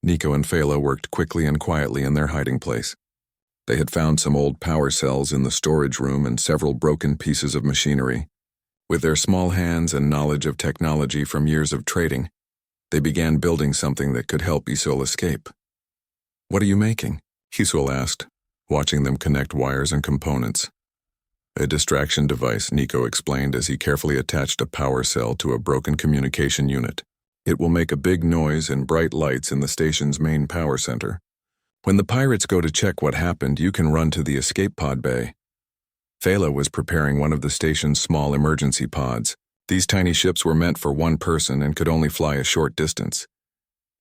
Nico and Phala worked quickly and quietly in their hiding place. They had found some old power cells in the storage room and several broken pieces of machinery. With their small hands and knowledge of technology from years of trading, they began building something that could help Isol escape. "What are you making?" Isol asked, watching them connect wires and components. "A distraction device," Nico explained as he carefully attached a power cell to a broken communication unit. "It will make a big noise and bright lights in the station's main power center. When the pirates go to check what happened, you can run to the escape pod bay." Phala was preparing one of the station's small emergency pods. These tiny ships were meant for one person and could only fly a short distance.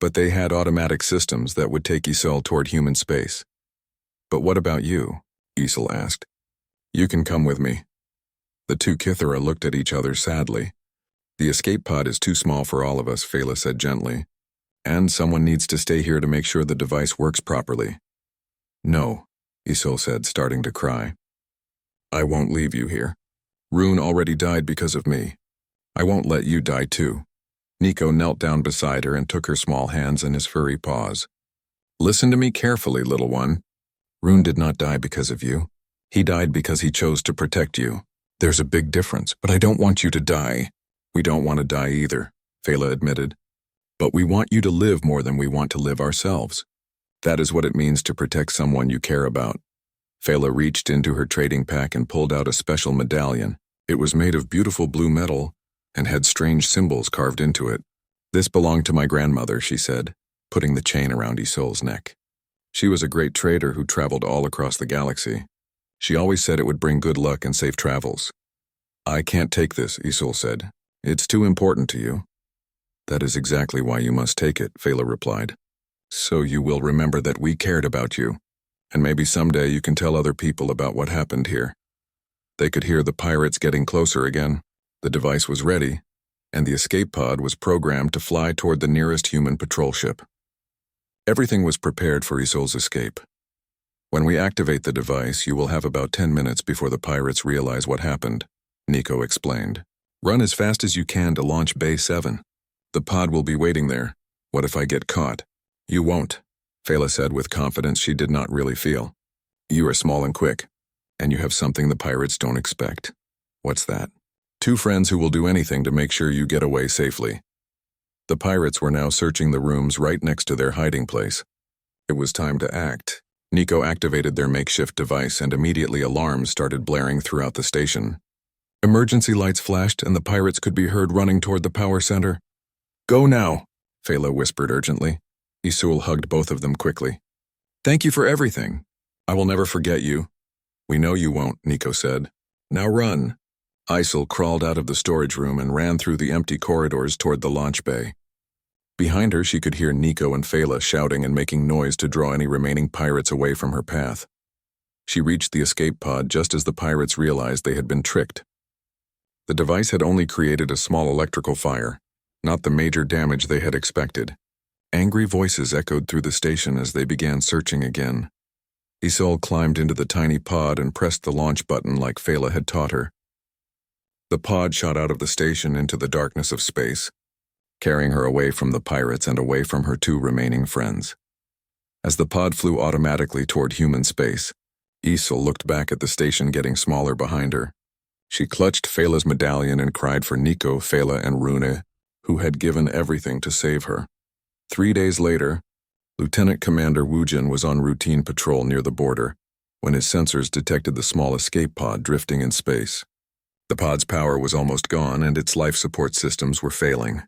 But they had automatic systems that would take Isol toward human space. "But what about you?" Isol asked. "You can come with me." The two Kithara looked at each other sadly. "The escape pod is too small for all of us," Phala said gently. "And someone needs to stay here to make sure the device works properly." "No," Isol said, starting to cry. "I won't leave you here. Rune already died because of me. I won't let you die too." Nico knelt down beside her and took her small hands in his furry paws. "Listen to me carefully, little one. Rune did not die because of you. He died because he chose to protect you. There's a big difference, but I don't want you to die." "We don't want to die either," Phala admitted. "But we want you to live more than we want to live ourselves. That is what it means to protect someone you care about." Phala reached into her trading pack and pulled out a special medallion. It was made of beautiful blue metal and had strange symbols carved into it. "This belonged to my grandmother," she said, putting the chain around Isol's neck. "She was a great trader who traveled all across the galaxy. She always said it would bring good luck and safe travels." "I can't take this," Isol said. "It's too important to you." "That is exactly why you must take it," Phala replied. "So you will remember that we cared about you, and maybe someday you can tell other people about what happened here." They could hear the pirates getting closer again. The device was ready, and the escape pod was programmed to fly toward the nearest human patrol ship. Everything was prepared for Isol's escape. "When we activate the device, you will have about 10 minutes before the pirates realize what happened," Nico explained. "Run as fast as you can to launch Bay 7. The pod will be waiting there. What if I get caught?" "You won't," Phala said with confidence she did not really feel. "You are small and quick, and you have something the pirates don't expect." "What's that?" "Two friends who will do anything to make sure you get away safely." The pirates were now searching the rooms right next to their hiding place. It was time to act. Nico activated their makeshift device and immediately alarms started blaring throughout the station. Emergency lights flashed and the pirates could be heard running toward the power center. "Go now," Phala whispered urgently. Isol hugged both of them quickly. "Thank you for everything. I will never forget you." "We know you won't," Nico said. "Now run." Isol crawled out of the storage room and ran through the empty corridors toward the launch bay. Behind her, she could hear Nico and Phala shouting and making noise to draw any remaining pirates away from her path. She reached the escape pod just as the pirates realized they had been tricked. The device had only created a small electrical fire, not the major damage they had expected. Angry voices echoed through the station as they began searching again. Isol climbed into the tiny pod and pressed the launch button like Phala had taught her. The pod shot out of the station into the darkness of space, carrying her away from the pirates and away from her two remaining friends. As the pod flew automatically toward human space, Isol looked back at the station getting smaller behind her. She clutched Phala's medallion and cried for Nico, Phala, and Rune, who had given everything to save her. 3 days later, Lieutenant Commander Wujin was on routine patrol near the border when his sensors detected the small escape pod drifting in space. The pod's power was almost gone and its life support systems were failing.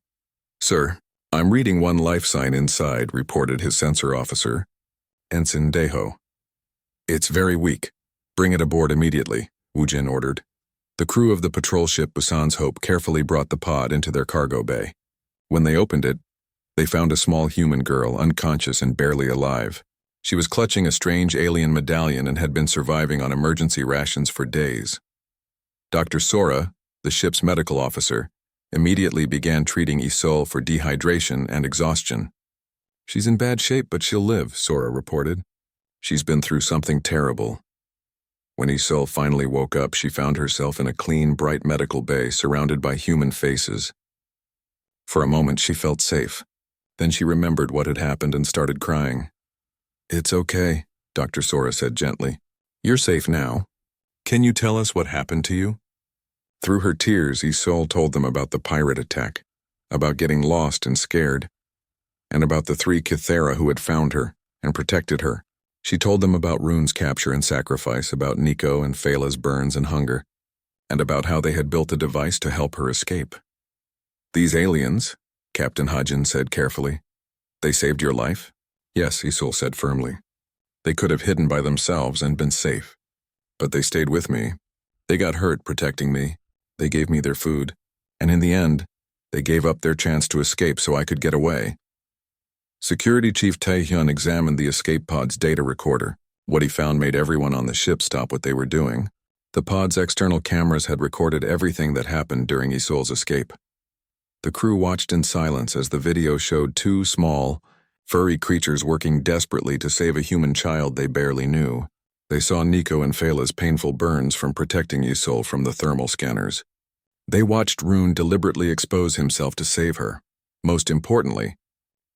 "Sir, I'm reading one life sign inside," reported his sensor officer, Ensign Deho. "It's very weak. Bring it aboard immediately," Wujin ordered. The crew of the patrol ship Busan's Hope carefully brought the pod into their cargo bay. When they opened it, they found a small human girl, unconscious and barely alive. She was clutching a strange alien medallion and had been surviving on emergency rations for days. Dr. Sora, the ship's medical officer, immediately began treating Isol for dehydration and exhaustion. "She's in bad shape, but she'll live," Sora reported. "She's been through something terrible." When Isol finally woke up, she found herself in a clean, bright medical bay surrounded by human faces. For a moment, she felt safe. Then she remembered what had happened and started crying. "It's okay," Dr. Sora said gently. "You're safe now. Can you tell us what happened to you?" Through her tears, Isol told them about the pirate attack, about getting lost and scared, and about the 3 Kythera who had found her and protected her. She told them about Rune's capture and sacrifice, about Nico and Phelan's burns and hunger, and about how they had built a device to help her escape. "These aliens," Captain Hudgens said carefully, "they saved your life?" "Yes," Isol said firmly. "They could have hidden by themselves and been safe. But they stayed with me. They got hurt protecting me. They gave me their food. And in the end, they gave up their chance to escape so I could get away." Security Chief Taehyun examined the escape pod's data recorder. What he found made everyone on the ship stop what they were doing. The pod's external cameras had recorded everything that happened during Isol's escape. The crew watched in silence as the video showed 2 small, furry creatures working desperately to save a human child they barely knew. They saw Nico and Phelan's painful burns from protecting Isol from the thermal scanners. They watched Rune deliberately expose himself to save her. Most importantly,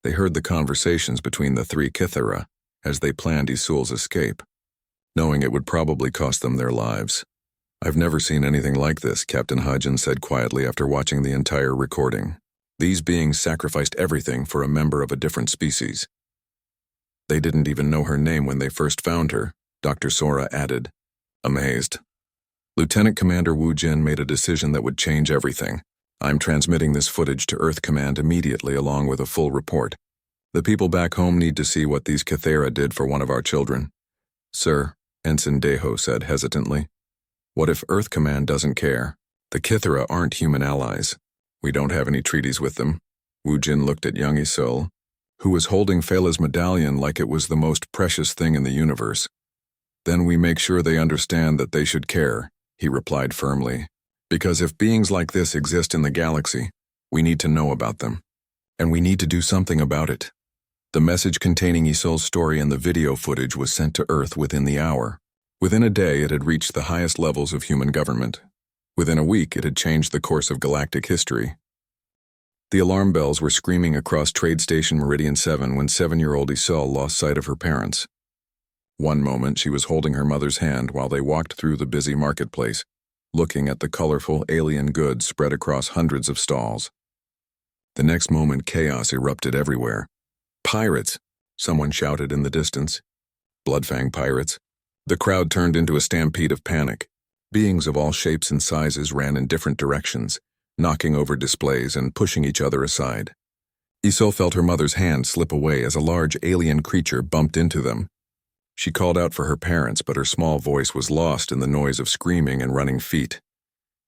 they heard the conversations between the 3 Kythera as they planned Isol's escape, knowing it would probably cost them their lives. "I've never seen anything like this," Captain Hudgens said quietly after watching the entire recording. "These beings sacrificed everything for a member of a different species." "They didn't even know her name when they first found her," Dr. Sora added, amazed. Lieutenant Commander Wu Jin made a decision that would change everything. "I'm transmitting this footage to Earth Command immediately along with a full report. The people back home need to see what these Kythera did for one of our children." "Sir," Ensign Deho said hesitantly, "what if Earth Command doesn't care? The Kythera aren't human allies. We don't have any treaties with them." Wu Jin looked at young Isol, who was holding Phelan's medallion like it was the most precious thing in the universe. "Then we make sure they understand that they should care," he replied firmly. "Because if beings like this exist in the galaxy, we need to know about them. And we need to do something about it." The message containing Isol's story and the video footage was sent to Earth within the hour. Within a day, it had reached the highest levels of human government. Within a week, it had changed the course of galactic history. The alarm bells were screaming across Trade Station Meridian 7 when 7-year-old Isol lost sight of her parents. One moment, she was holding her mother's hand while they walked through the busy marketplace, looking at the colorful alien goods spread across hundreds of stalls. The next moment, chaos erupted everywhere. "Pirates!" someone shouted in the distance. Bloodfang pirates. The crowd turned into a stampede of panic. Beings of all shapes and sizes ran in different directions, knocking over displays and pushing each other aside. Isol felt her mother's hand slip away as a large alien creature bumped into them. She called out for her parents, but her small voice was lost in the noise of screaming and running feet.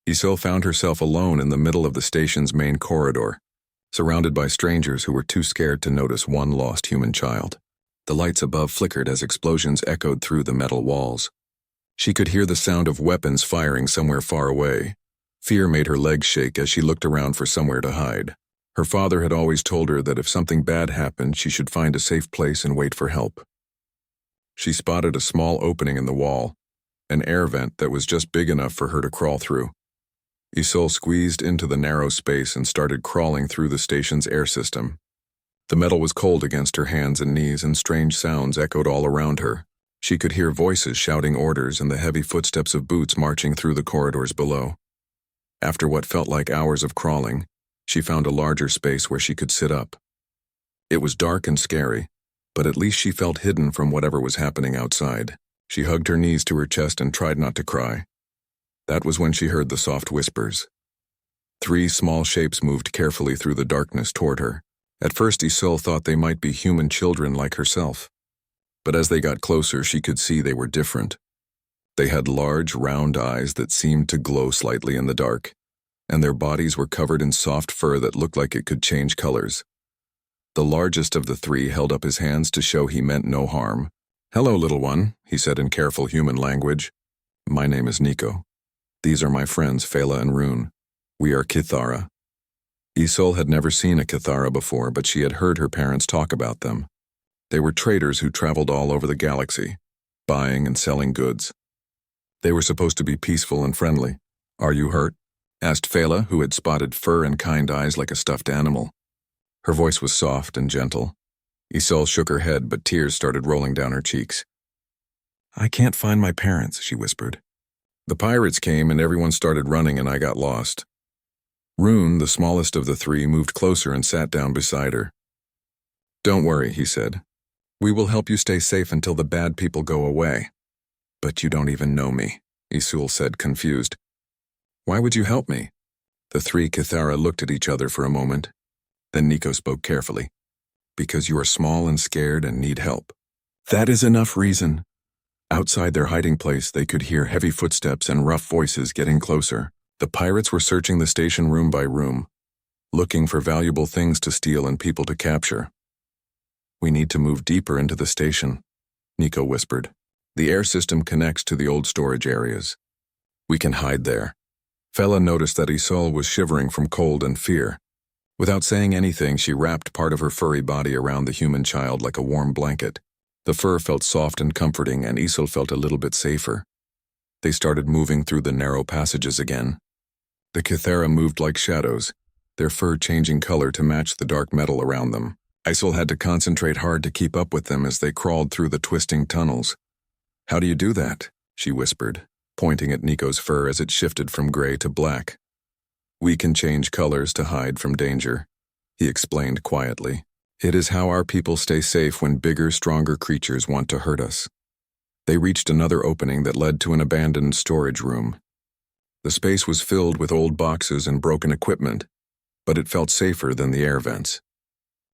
Isol found herself alone in the middle of the station's main corridor, surrounded by strangers who were too scared to notice one lost human child. The lights above flickered as explosions echoed through the metal walls. She could hear the sound of weapons firing somewhere far away. Fear made her legs shake as she looked around for somewhere to hide. Her father had always told her that if something bad happened, she should find a safe place and wait for help. She spotted a small opening in the wall, an air vent that was just big enough for her to crawl through. Isol squeezed into the narrow space and started crawling through the station's air system. The metal was cold against her hands and knees, and strange sounds echoed all around her. She could hear voices shouting orders and the heavy footsteps of boots marching through the corridors below. After what felt like hours of crawling, she found a larger space where she could sit up. It was dark and scary, but at least she felt hidden from whatever was happening outside. She hugged her knees to her chest and tried not to cry. That was when she heard the soft whispers. 3 small shapes moved carefully through the darkness toward her. At first, Isol thought they might be human children like herself. But as they got closer, she could see they were different. They had large, round eyes that seemed to glow slightly in the dark, and their bodies were covered in soft fur that looked like it could change colors. The largest of the 3 held up his hands to show he meant no harm. "Hello, little one," he said in careful human language. "My name is Nico. These are my friends, Phelan and Rune. We are Kythera." Isol had never seen a Kythera before, but she had heard her parents talk about them. They were traders who traveled all over the galaxy, buying and selling goods. They were supposed to be peaceful and friendly. "Are you hurt?" asked Phelan, who had spotted fur and kind eyes like a stuffed animal. Her voice was soft and gentle. Isol shook her head, but tears started rolling down her cheeks. "I can't find my parents," she whispered. "The pirates came and everyone started running and I got lost." Rune, the smallest of the three, moved closer and sat down beside her. "Don't worry," he said. "We will help you stay safe until the bad people go away." "But you don't even know me," Isul said, confused. "Why would you help me?" The three Kithara looked at each other for a moment. Then Nico spoke carefully. "Because you are small and scared and need help." "That is enough reason." Outside their hiding place, they could hear heavy footsteps and rough voices getting closer. The pirates were searching the station room by room, looking for valuable things to steal and people to capture. "We need to move deeper into the station," Nico whispered. "The air system connects to the old storage areas. We can hide there." Fela noticed that Isol was shivering from cold and fear. Without saying anything, she wrapped part of her furry body around the human child like a warm blanket. The fur felt soft and comforting, and Isol felt a little bit safer. They started moving through the narrow passages again. The Kithara moved like shadows, their fur changing color to match the dark metal around them. Isol had to concentrate hard to keep up with them as they crawled through the twisting tunnels. "How do you do that?" she whispered, pointing at Nico's fur as it shifted from gray to black. "We can change colors to hide from danger," he explained quietly. "It is how our people stay safe when bigger, stronger creatures want to hurt us." They reached another opening that led to an abandoned storage room. The space was filled with old boxes and broken equipment, but it felt safer than the air vents.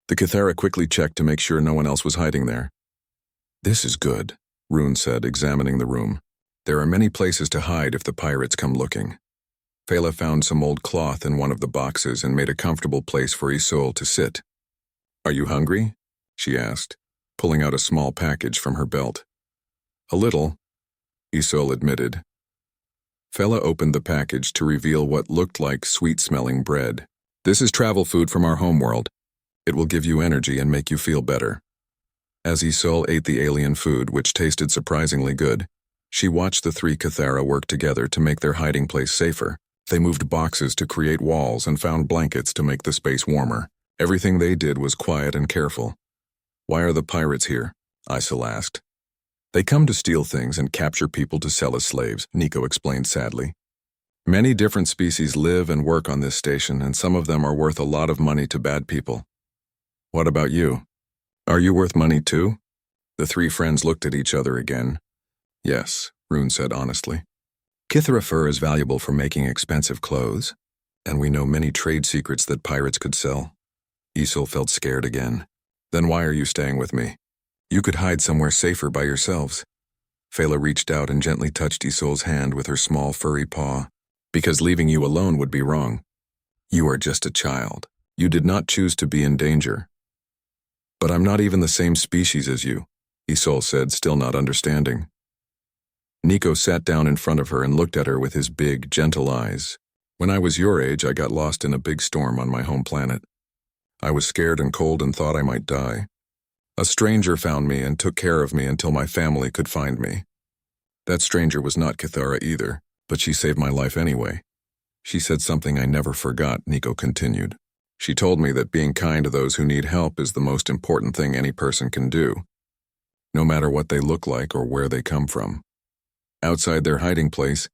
The Kithara quickly checked to make sure no one else was hiding there. "This is good," Rune said, examining the room. "There are many places to hide if the pirates come looking." Fela found some old cloth in one of the boxes and made a comfortable place for Isol to sit. "Are you hungry?" she asked, pulling out a small package from her belt. "A little," Isol admitted. Fela opened the package to reveal what looked like sweet-smelling bread. "This is travel food from our homeworld. It will give you energy and make you feel better." As Isol ate the alien food, which tasted surprisingly good, she watched the three Kithara work together to make their hiding place safer. They moved boxes to create walls and found blankets to make the space warmer. Everything they did was quiet and careful. "Why are the pirates here?" Isol asked. "They come to steal things and capture people to sell as slaves," Nico explained sadly. "Many different species live and work on this station, and some of them are worth a lot of money to bad people." "What about you? Are you worth money too?" The three friends looked at each other again. "Yes," Rune said honestly. "Kithara fur is valuable for making expensive clothes, and we know many trade secrets that pirates could sell." Isol felt scared again. "Then why are you staying with me? You could hide somewhere safer by yourselves." Fela reached out and gently touched Isol's hand with her small furry paw. "Because leaving you alone would be wrong. You are just a child. You did not choose to be in danger." "But I'm not even the same species as you," Isol said, still not understanding. Nico sat down in front of her and looked at her with his big, gentle eyes. "When I was your age, I got lost in a big storm on my home planet. I was scared and cold and thought I might die. A stranger found me and took care of me until my family could find me. That stranger was not Kithara either, but she saved my life anyway. She said something I never forgot," Nico continued. "She told me that being kind to those who need help is the most important thing any person can do, no matter what they look like or where they come from." Outside their hiding place,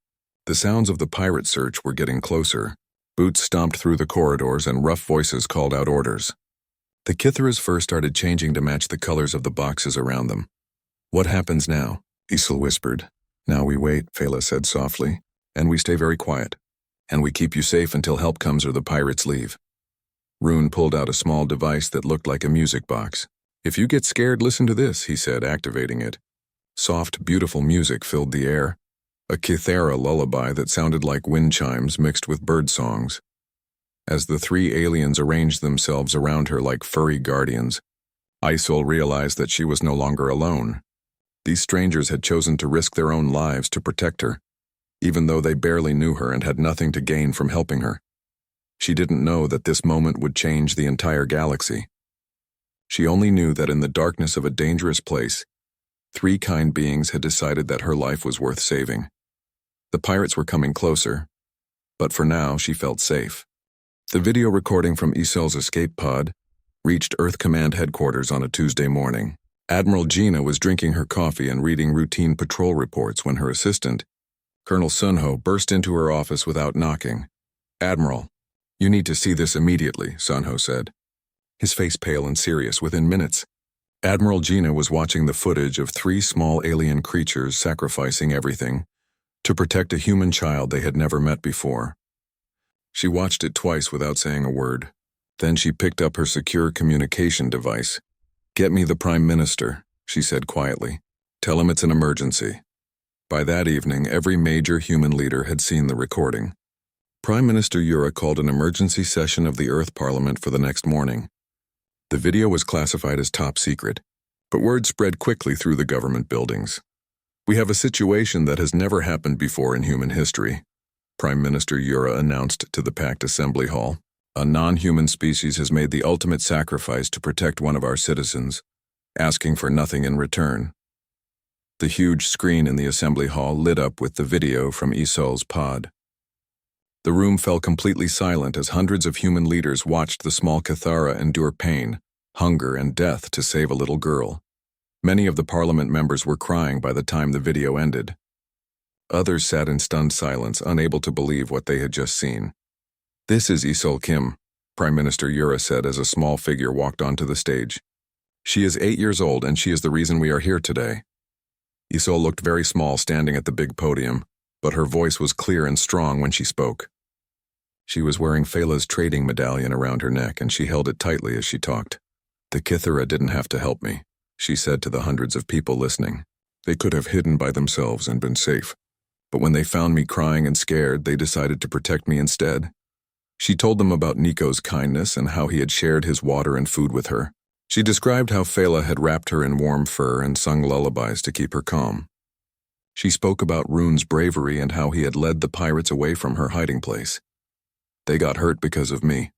the sounds of the pirate search were getting closer. Boots stomped through the corridors and rough voices called out orders. The Kithara's fur started changing to match the colors of the boxes around them. "What happens now?" Isol whispered. "Now we wait," Fela said softly, "and we stay very quiet. And we keep you safe until help comes or the pirates leave." Rune pulled out a small device that looked like a music box. "If you get scared, listen to this," he said, activating it. Soft, beautiful music filled the air, a Kithara lullaby that sounded like wind chimes mixed with bird songs. As the three aliens arranged themselves around her like furry guardians, Isol realized that she was no longer alone. These strangers had chosen to risk their own lives to protect her, even though they barely knew her and had nothing to gain from helping her. She didn't know that this moment would change the entire galaxy. She only knew that in the darkness of a dangerous place, three kind beings had decided that her life was worth saving. The pirates were coming closer, but for now she felt safe. The video recording from Isol's escape pod reached Earth Command headquarters on a Tuesday morning. Admiral Gina was drinking her coffee and reading routine patrol reports when her assistant, Colonel Sunho, burst into her office without knocking. "Admiral, you need to see this immediately," Sunho said, his face pale and serious within minutes. Admiral Gina was watching the footage of 3 small alien creatures sacrificing everything to protect a human child they had never met before. She watched it twice without saying a word. Then she picked up her secure communication device. "Get me the Prime Minister," she said quietly. "Tell him it's an emergency." By that evening, every major human leader had seen the recording. Prime Minister Yura called an emergency session of the Earth Parliament for the next morning. The video was classified as top secret, but word spread quickly through the government buildings. "We have a situation that has never happened before in human history," Prime Minister Yura announced to the packed assembly hall. "A non-human species has made the ultimate sacrifice to protect one of our citizens, asking for nothing in return." The huge screen in the assembly hall lit up with the video from Isol's pod. The room fell completely silent as hundreds of human leaders watched the small Cathara endure pain, hunger, and death to save a little girl. Many of the parliament members were crying by the time the video ended. Others sat in stunned silence, unable to believe what they had just seen. "This is Isol Kim," Prime Minister Yura said as a small figure walked onto the stage. "She is 8 years old and she is the reason we are here today." Isol looked very small standing at the big podium, but her voice was clear and strong when she spoke. She was wearing Fela's trading medallion around her neck and she held it tightly as she talked. "The Kithara didn't have to help me," she said to the hundreds of people listening. "They could have hidden by themselves and been safe. But when they found me crying and scared, they decided to protect me instead." She told them about Nico's kindness and how he had shared his water and food with her. She described how Fela had wrapped her in warm fur and sung lullabies to keep her calm. She spoke about Rune's bravery and how he had led the pirates away from her hiding place. "They got hurt because of me,"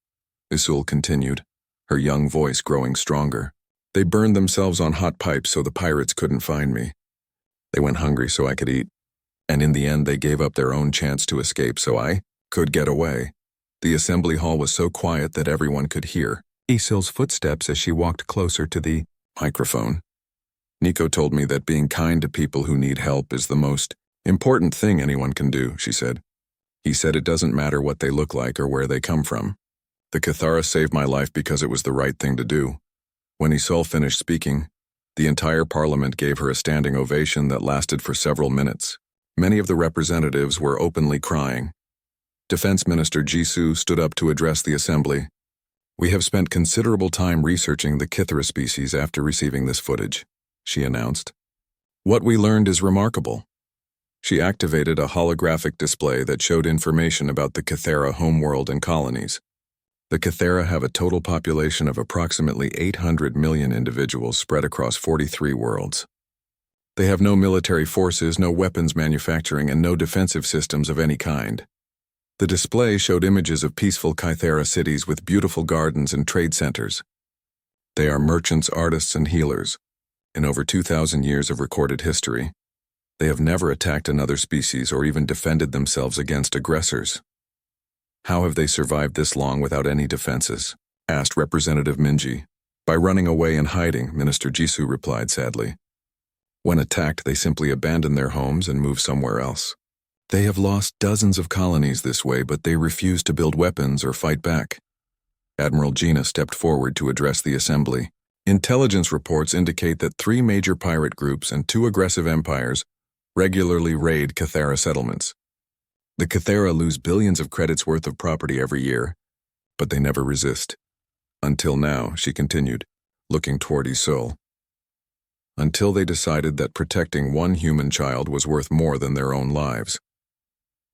Isul continued, her young voice growing stronger. "They burned themselves on hot pipes so the pirates couldn't find me. They went hungry so I could eat. And in the end they gave up their own chance to escape so I could get away." The assembly hall was so quiet that everyone could hear Isil's footsteps as she walked closer to the microphone. "Nico told me that being kind to people who need help is the most important thing anyone can do," she said. "He said it doesn't matter what they look like or where they come from. The Cathara saved my life because it was the right thing to do." When Isil finished speaking, the entire parliament gave her a standing ovation that lasted for several minutes. Many of the representatives were openly crying. Defense Minister Jisoo stood up to address the assembly. "We have spent considerable time researching the Kithara species after receiving this footage," she announced. "What we learned is remarkable." She activated a holographic display that showed information about the Cathara homeworld and colonies. The Cathara have a total population of approximately 800 million individuals spread across 43 worlds. They have no military forces, no weapons manufacturing, and no defensive systems of any kind. The display showed images of peaceful Cathara cities with beautiful gardens and trade centers. They are merchants, artists, and healers. In over 2,000 years of recorded history, they have never attacked another species or even defended themselves against aggressors. "How have they survived this long without any defenses?" asked Representative Minji. "By running away and hiding," Minister Jisoo replied sadly. "When attacked, they simply abandon their homes and move somewhere else. They have lost dozens of colonies this way, but they refuse to build weapons or fight back." Admiral Gina stepped forward to address the assembly. "Intelligence reports indicate that 3 major pirate groups and 2 aggressive empires regularly raid Cathara settlements. The Cathara lose billions of credits worth of property every year, but they never resist. Until now," she continued, looking toward Isul. "Until they decided that protecting one human child was worth more than their own lives."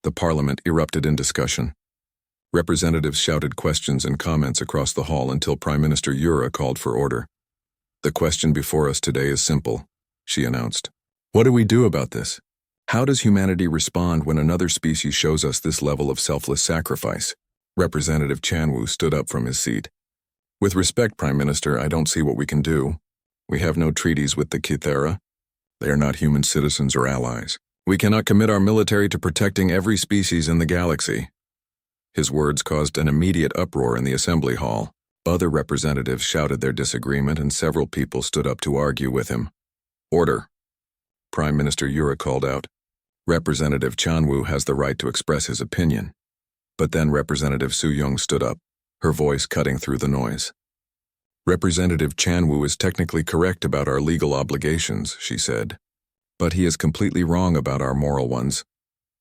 The parliament erupted in discussion. Representatives shouted questions and comments across the hall until Prime Minister Yura called for order. "The question before us today is simple," she announced. "What do we do about this? How does humanity respond when another species shows us this level of selfless sacrifice?" Representative Chanwoo stood up from his seat. "With respect, Prime Minister, I don't see what we can do. We have no treaties with the Kithara. They are not human citizens or allies. We cannot commit our military to protecting every species in the galaxy." His words caused an immediate uproar in the assembly hall. Other representatives shouted their disagreement and several people stood up to argue with him. "Order," Prime Minister Yura called out. "Representative Chanwu has the right to express his opinion." But then Representative Su Young stood up, her voice cutting through the noise. "Representative Chanwu is technically correct about our legal obligations," she said. "But he is completely wrong about our moral ones."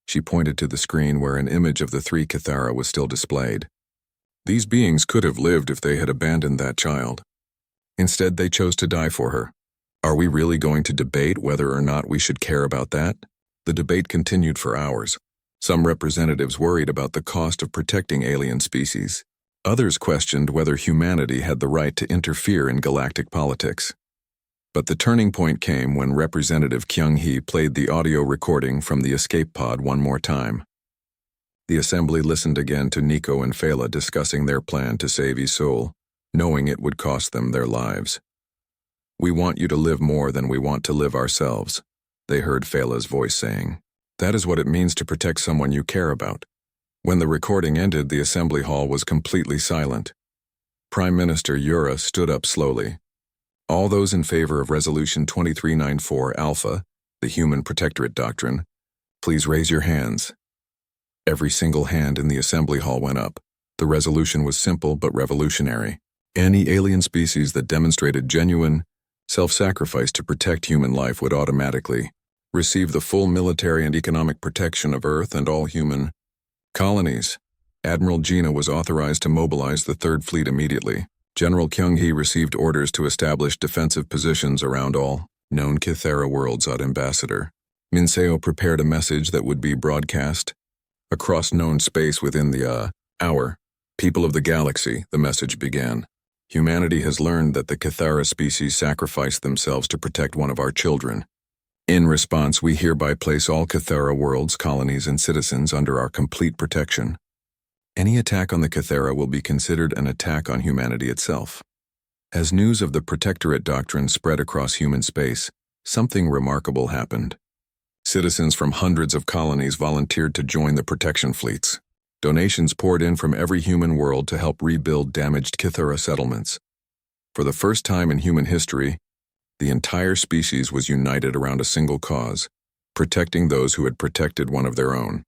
She pointed to the screen where an image of the three Cathara was still displayed. "These beings could have lived if they had abandoned that child. Instead, they chose to die for her. Are we really going to debate whether or not we should care about that?" The debate continued for hours. Some representatives worried about the cost of protecting alien species. Others questioned whether humanity had the right to interfere in galactic politics. But the turning point came when Representative Kyung-hee played the audio recording from the escape pod one more time. The assembly listened again to Nico and Fela discussing their plan to save Isolde, knowing it would cost them their lives. "We want you to live more than we want to live ourselves," they heard Fela's voice saying. "That is what it means to protect someone you care about." When the recording ended, the assembly hall was completely silent. Prime Minister Yura stood up slowly. "All those in favor of Resolution 2394 Alpha, the Human Protectorate Doctrine, please raise your hands." Every single hand in the assembly hall went up. The resolution was simple but revolutionary. Any alien species that demonstrated genuine self-sacrifice to protect human life would automatically receive the full military and economic protection of Earth and all human colonies. Admiral Gina was authorized to mobilize the Third Fleet immediately. General Kyung-hee received orders to establish defensive positions around all known Cathara worlds. Ambassador Minseo prepared a message that would be broadcast across known space within the hour. "People of the galaxy," the message began. "Humanity has learned that the Cathara species sacrificed themselves to protect one of our children. In response, we hereby place all Cathara worlds, colonies, and citizens under our complete protection. Any attack on the Cathara will be considered an attack on humanity itself." As news of the Protectorate Doctrine spread across human space, something remarkable happened. Citizens from hundreds of colonies volunteered to join the protection fleets. Donations poured in from every human world to help rebuild damaged Cathara settlements. For the first time in human history, the entire species was united around a single cause, protecting those who had protected one of their own.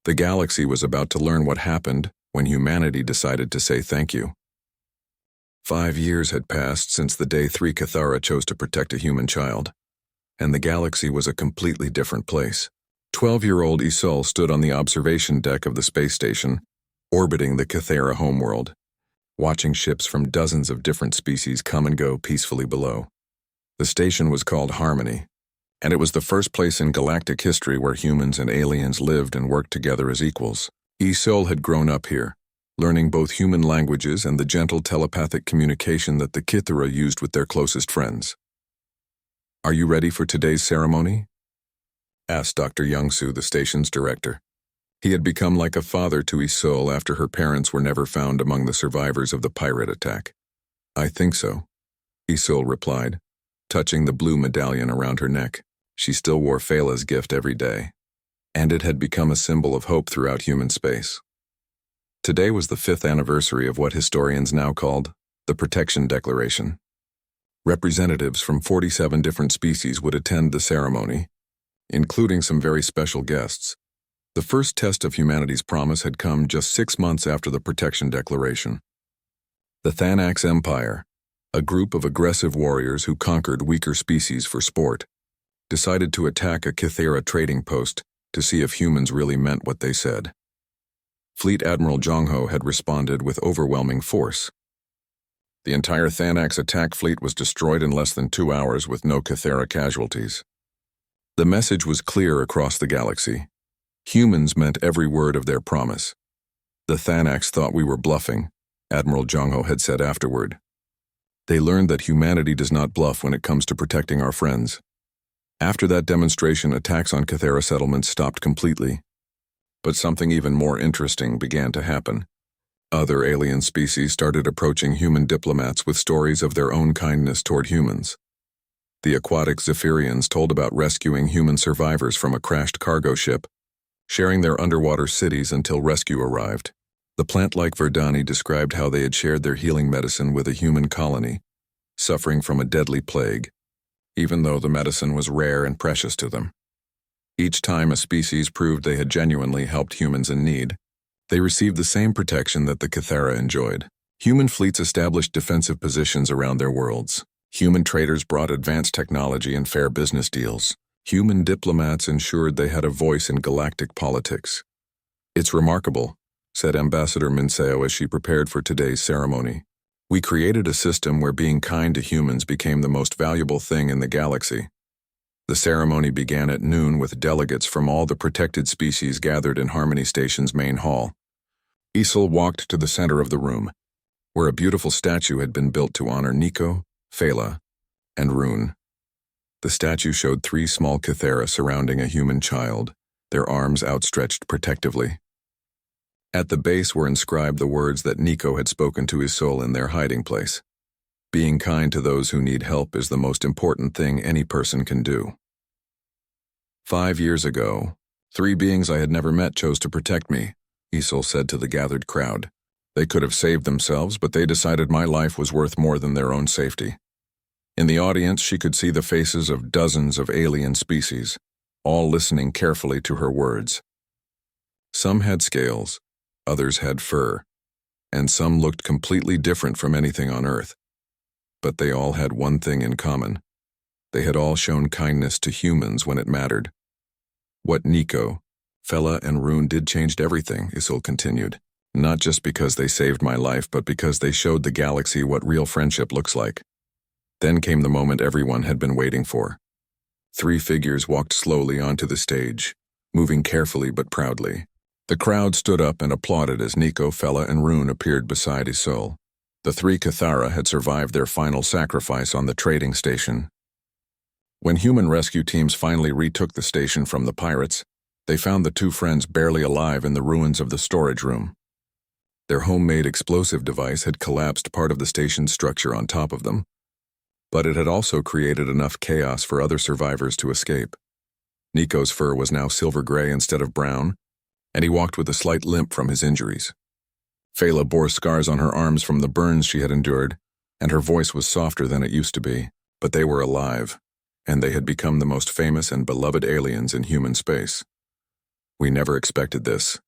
The galaxy was about to learn what happened when humanity decided to say thank you. 5 years had passed since the day 3 Cathara chose to protect a human child, and the galaxy was a completely different place. 12-year-old Isolde stood on the observation deck of the space station, orbiting the Cathara homeworld, watching ships from dozens of different species come and go peacefully below. The station was called Harmony, and it was the first place in galactic history where humans and aliens lived and worked together as equals. Isolde had grown up here, learning both human languages and the gentle telepathic communication that the Cathara used with their closest friends. "Are you ready for today's ceremony?" asked Dr. Youngsu, the station's director. He had become like a father to Isolde after her parents were never found among the survivors of the pirate attack. "I think so," Isolde replied, touching the blue medallion around her neck. She still wore Fela's gift every day, and it had become a symbol of hope throughout human space. Today was the 5th anniversary of what historians now called the Protection Declaration. Representatives from 47 different species would attend the ceremony, including some very special guests. The first test of humanity's promise had come just 6 months after the Protection Declaration. The Thanax Empire, a group of aggressive warriors who conquered weaker species for sport, decided to attack a Cathara trading post to see if humans really meant what they said. Fleet Admiral Jongho had responded with overwhelming force. The entire Thanax attack fleet was destroyed in less than 2 hours with no Cathara casualties. The message was clear across the galaxy. Humans meant every word of their promise. "The Thanax thought we were bluffing," Admiral Jongho had said afterward. "They learned that humanity does not bluff when it comes to protecting our friends." After that demonstration, attacks on Cathara settlements stopped completely. But something even more interesting began to happen. Other alien species started approaching human diplomats with stories of their own kindness toward humans. The aquatic Zephyrians told about rescuing human survivors from a crashed cargo ship, sharing their underwater cities until rescue arrived. The plant-like Verdani described how they had shared their healing medicine with a human colony, suffering from a deadly plague, even though the medicine was rare and precious to them. Each time a species proved they had genuinely helped humans in need, they received the same protection that the Cathara enjoyed. Human fleets established defensive positions around their worlds. Human traders brought advanced technology and fair business deals. Human diplomats ensured they had a voice in galactic politics. "It's remarkable," said Ambassador Minseo as she prepared for today's ceremony. "We created a system where being kind to humans became the most valuable thing in the galaxy." The ceremony began at noon with delegates from all the protected species gathered in Harmony Station's main hall. Isol walked to the center of the room, where a beautiful statue had been built to honor Nico, Phala, and Rune. The statue showed 3 small Cathara surrounding a human child, their arms outstretched protectively. At the base were inscribed the words that Nico had spoken to Isol in their hiding place. "Being kind to those who need help is the most important thing any person can do." 5 years ago, 3 beings I had never met chose to protect me, Isol said to the gathered crowd. "They could have saved themselves, but they decided my life was worth more than their own safety." In the audience, she could see the faces of dozens of alien species, all listening carefully to her words. Some had scales, others had fur, and some looked completely different from anything on Earth. But they all had one thing in common. They had all shown kindness to humans when it mattered. "What Nico, Phala, and Rune did changed everything," Isol continued. "Not just because they saved my life, but because they showed the galaxy what real friendship looks like." Then came the moment everyone had been waiting for. 3 figures walked slowly onto the stage, moving carefully but proudly. The crowd stood up and applauded as Nico, Phala, and Rune appeared beside Isol. The 3 Cathara had survived their final sacrifice on the trading station. When human rescue teams finally retook the station from the pirates, they found the 2 friends barely alive in the ruins of the storage room. Their homemade explosive device had collapsed part of the station's structure on top of them, but it had also created enough chaos for other survivors to escape. Nico's fur was now silver gray instead of brown, and he walked with a slight limp from his injuries. Phala bore scars on her arms from the burns she had endured, and her voice was softer than it used to be, but they were alive, and they had become the most famous and beloved aliens in human space. "We never expected this,"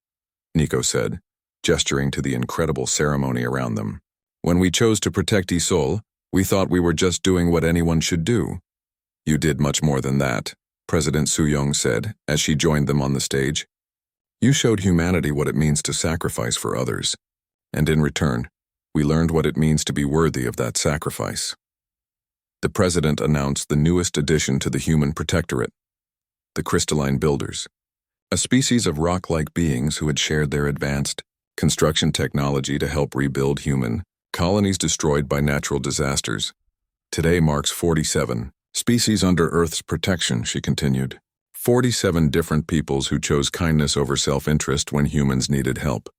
Nico said, gesturing to the incredible ceremony around them. "When we chose to protect Isol, we thought we were just doing what anyone should do." "You did much more than that," President Suyong said as she joined them on the stage. "You showed humanity what it means to sacrifice for others, and in return, we learned what it means to be worthy of that sacrifice." The president announced the newest addition to the human protectorate, the crystalline builders, a species of rock-like beings who had shared their advanced construction technology to help rebuild human colonies destroyed by natural disasters. "Today marks 47 species under Earth's protection," she continued. 47 different peoples who chose kindness over self-interest when humans needed help.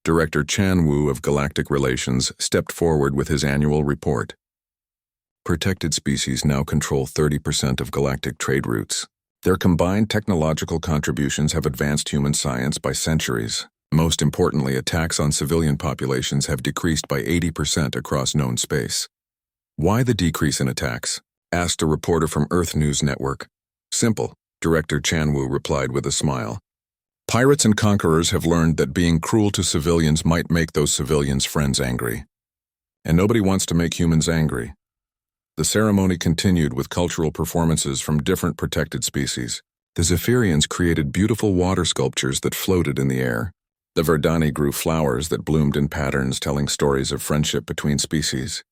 Director Chan Wu of Galactic Relations stepped forward with his annual report. Protected species now control 30% of galactic trade routes. Their combined technological contributions have advanced human science by centuries. Most importantly, attacks on civilian populations have decreased by 80% across known space. "Why the decrease in attacks?" asked a reporter from Earth News Network. "Simple," Director Chan Wu replied with a smile. "Pirates and conquerors have learned that being cruel to civilians might make those civilians' friends angry. And nobody wants to make humans angry." The ceremony continued with cultural performances from different protected species. The Zephyrians created beautiful water sculptures that floated in the air. The Verdani grew flowers that bloomed in patterns telling stories of friendship between species.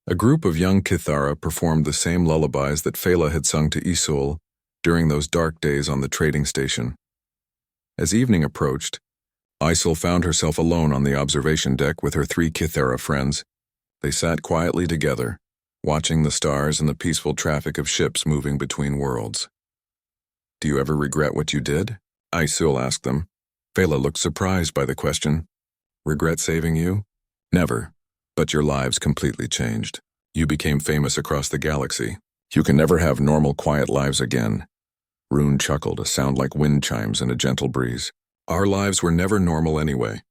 A group of young Cathara performed the same lullabies that Phala had sung to Isol during those dark days on the trading station. As evening approached, Isol found herself alone on the observation deck with her 3 Cathara friends. They sat quietly together, watching the stars and the peaceful traffic of ships moving between worlds. "Do you ever regret what you did?" Isol asked them. Phala looked surprised by the question. "Regret saving you?" "Never, but your lives completely changed. You became famous across the galaxy. You can never have normal, quiet lives again." Rune chuckled, a sound like wind chimes in a gentle breeze. "Our lives were never normal anyway.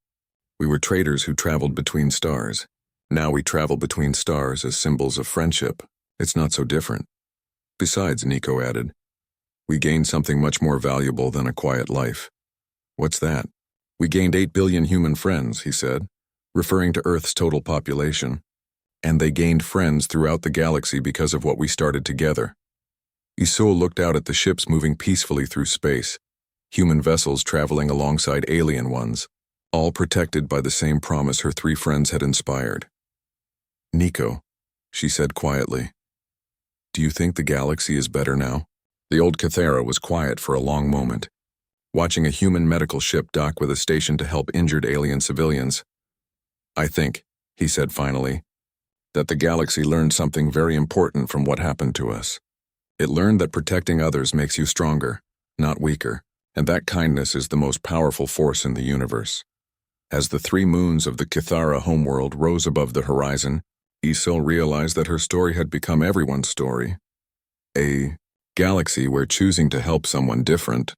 We were traders who traveled between stars. Now we travel between stars as symbols of friendship. It's not so different. Besides, Nico added, we gained something much more valuable than a quiet life. What's that? We gained 8 billion human friends, he said, referring to Earth's total population. And they gained friends throughout the galaxy because of what we started together. Isul looked out at the ships moving peacefully through space, human vessels traveling alongside alien ones, all protected by the same promise her 3 friends had inspired. Nico, she said quietly, do you think the galaxy is better now? The old Cathera was quiet for a long moment, watching a human medical ship dock with a station to help injured alien civilians. I think, he said finally, that the galaxy learned something very important from what happened to us. It learned that protecting others makes you stronger, not weaker, and that kindness is the most powerful force in the universe. As the 3 moons of the Cathara homeworld rose above the horizon, Isil realized that her story had become everyone's story. A galaxy where choosing to help someone different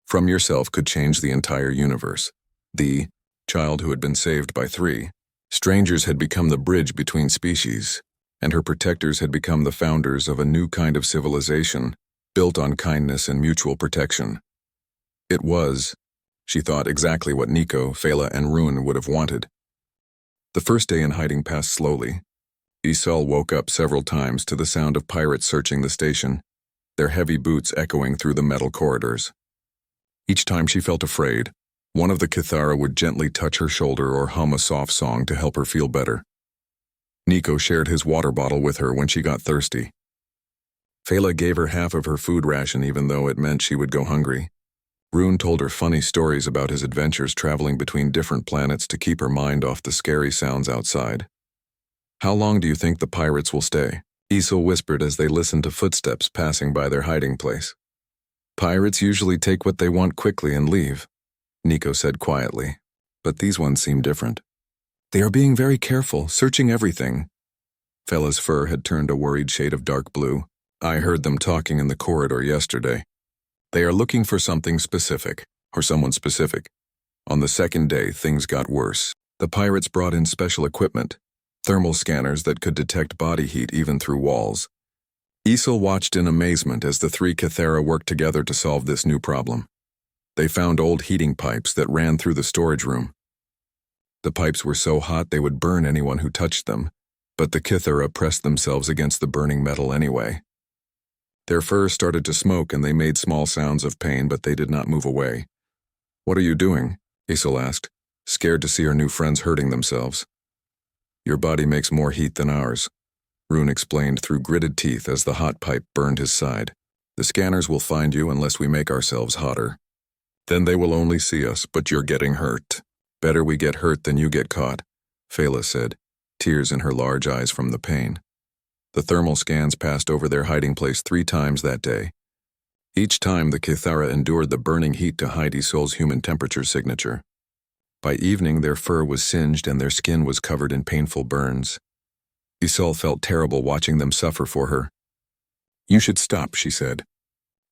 from yourself could change the entire universe. The child who had been saved by 3 strangers had become the bridge between species, and her protectors had become the founders of a new kind of civilization built on kindness and mutual protection. It was, she thought, exactly what Nico, Fela, and Rune would have wanted. The first day in hiding passed slowly. Isil woke up several times to the sound of pirates searching the station, their heavy boots echoing through the metal corridors. Each time she felt afraid, one of the Cathara would gently touch her shoulder or hum a soft song to help her feel better. Nico shared his water bottle with her when she got thirsty. Fela gave her half of her food ration even though it meant she would go hungry. Rune told her funny stories about his adventures traveling between different planets to keep her mind off the scary sounds outside. How long do you think the pirates will stay? Isil whispered as they listened to footsteps passing by their hiding place. Pirates usually take what they want quickly and leave, Nico said quietly, but these ones seem different. They are being very careful, searching everything. Fela's fur had turned a worried shade of dark blue. I heard them talking in the corridor yesterday. They are looking for something specific, or someone specific. On the second day, things got worse. The pirates brought in special equipment, thermal scanners that could detect body heat even through walls. Isil watched in amazement as the 3 Cathera worked together to solve this new problem. They found old heating pipes that ran through the storage room. The pipes were so hot they would burn anyone who touched them, but the Cathera pressed themselves against the burning metal anyway. Their fur started to smoke and they made small sounds of pain, but they did not move away. What are you doing? Isil asked, scared to see her new friends hurting themselves. Your body makes more heat than ours, Rune explained through gritted teeth as the hot pipe burned his side. The scanners will find you unless we make ourselves hotter. Then they will only see us, but you're getting hurt. Better we get hurt than you get caught, Fela said, tears in her large eyes from the pain. The thermal scans passed over their hiding place 3 times that day. Each time the Cathara endured the burning heat to hide Isol's human temperature signature. By evening, their fur was singed and their skin was covered in painful burns. Isil felt terrible watching them suffer for her. You should stop, she said.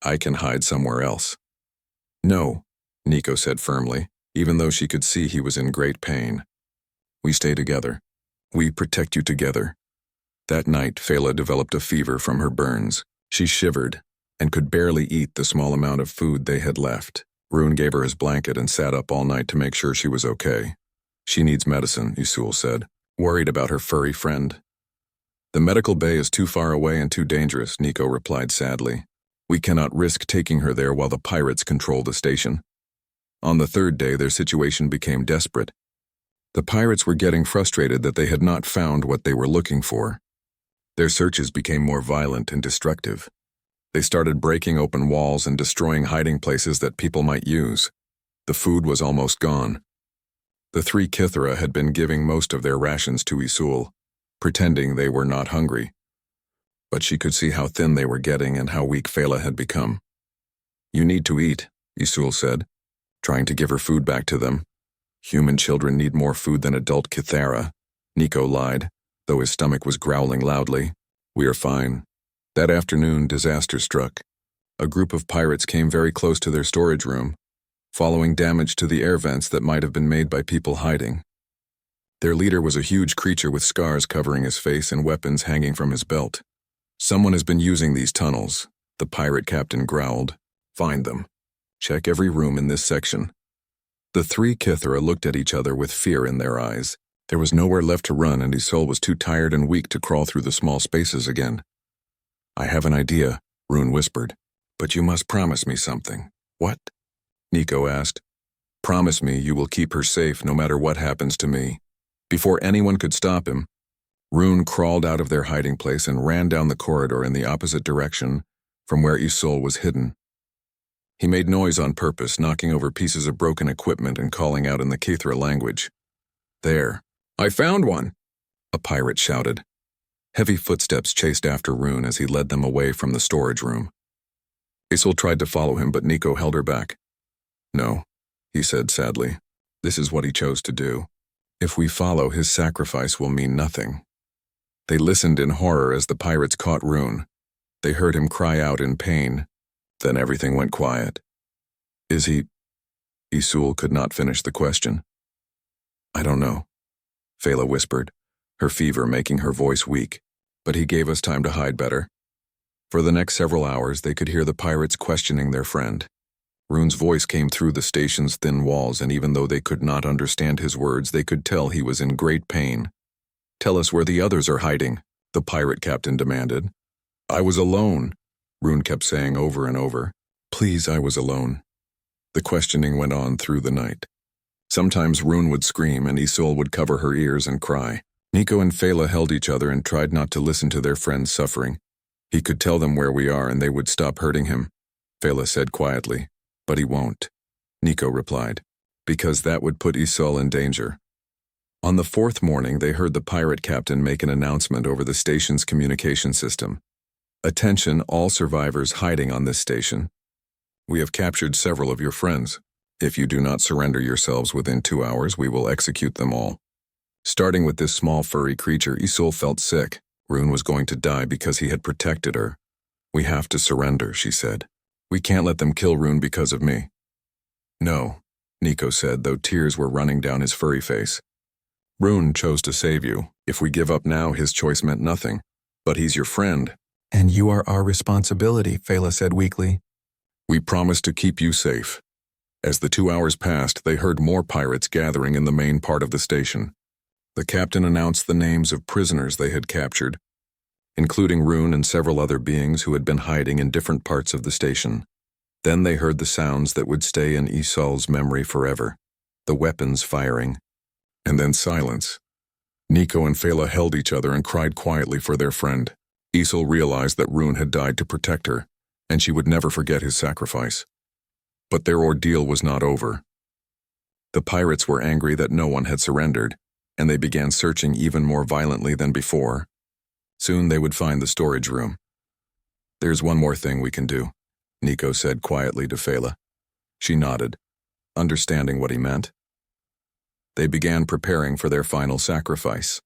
I can hide somewhere else. No, Nico said firmly, even though she could see he was in great pain. We stay together. We protect you together. That night, Fela developed a fever from her burns. She shivered and could barely eat the small amount of food they had left. Rune gave her his blanket and sat up all night to make sure she was okay. She needs medicine, Isul said, worried about her furry friend. The medical bay is too far away and too dangerous, Nico replied sadly. We cannot risk taking her there while the pirates control the station. On the 3rd day, their situation became desperate. The pirates were getting frustrated that they had not found what they were looking for. Their searches became more violent and destructive. They started breaking open walls and destroying hiding places that people might use. The food was almost gone. The 3 Cathera had been giving most of their rations to Isul, pretending they were not hungry. But she could see how thin they were getting and how weak Fela had become. You need to eat, Isul said, trying to give her food back to them. Human children need more food than adult Cathera, Nico lied, though his stomach was growling loudly. We are fine. That afternoon, disaster struck. A group of pirates came very close to their storage room, following damage to the air vents that might have been made by people hiding. Their leader was a huge creature with scars covering his face and weapons hanging from his belt. "Someone has been using these tunnels," the pirate captain growled. "Find them. Check every room in this section." The three Kithra looked at each other with fear in their eyes. There was nowhere left to run, and Isolde was too tired and weak to crawl through the small spaces again. "I have an idea," Rune whispered. "But you must promise me something." "What?" Nico asked. "Promise me you will keep her safe no matter what happens to me." Before anyone could stop him, Rune crawled out of their hiding place and ran down the corridor in the opposite direction from where Isolde was hidden. He made noise on purpose, knocking over pieces of broken equipment and calling out in the Kithra language. "There. I found one!" a pirate shouted. Heavy footsteps chased after Rune as he led them away from the storage room. Isolde tried to follow him, but Nico held her back. "No," he said sadly. "This is what he chose to do. If we follow, his sacrifice will mean nothing." They listened in horror as the pirates caught Rune. They heard him cry out in pain. Then everything went quiet. "Is he—" Isolde could not finish the question. "I don't know," Fela whispered, her fever making her voice weak. "But he gave us time to hide better." For the next several hours, they could hear the pirates questioning their friend. Rune's voice came through the station's thin walls, and even though they could not understand his words, they could tell he was in great pain. "Tell us where the others are hiding," the pirate captain demanded. "I was alone," Rune kept saying over and over. "Please, I was alone." The questioning went on through the night. Sometimes Rune would scream, and Isolde would cover her ears and cry. Nico and Fela held each other and tried not to listen to their friend's suffering. "He could tell them where we are and they would stop hurting him," Fela said quietly. "But he won't," Nico replied, "because that would put Isolde in danger." On the fourth morning, they heard the pirate captain make an announcement over the station's communication system. "Attention, all survivors hiding on this station. We have captured several of your friends. If you do not surrender yourselves within 2 hours, we will execute them all." Starting with this small furry creature, Isolde felt sick. Rune was going to die because he had protected her. "We have to surrender," she said. "We can't let them kill Rune because of me." "No," Nico said, though tears were running down his furry face. "Rune chose to save you. If we give up now, his choice meant nothing. But he's your friend." "And you are our responsibility," Fela said weakly. "We promise to keep you safe." As the 2 hours passed, they heard more pirates gathering in the main part of the station. The captain announced the names of prisoners they had captured, including Rune and several other beings who had been hiding in different parts of the station. Then they heard the sounds that would stay in Isolde's memory forever, the weapons firing, and then silence. Nico and Fela held each other and cried quietly for their friend. Isolde realized that Rune had died to protect her, and she would never forget his sacrifice. But their ordeal was not over. The pirates were angry that no one had surrendered, and they began searching even more violently than before. Soon they would find the storage room. "There's one more thing we can do," Nico said quietly to Fela. She nodded, understanding what he meant. They began preparing for their final sacrifice.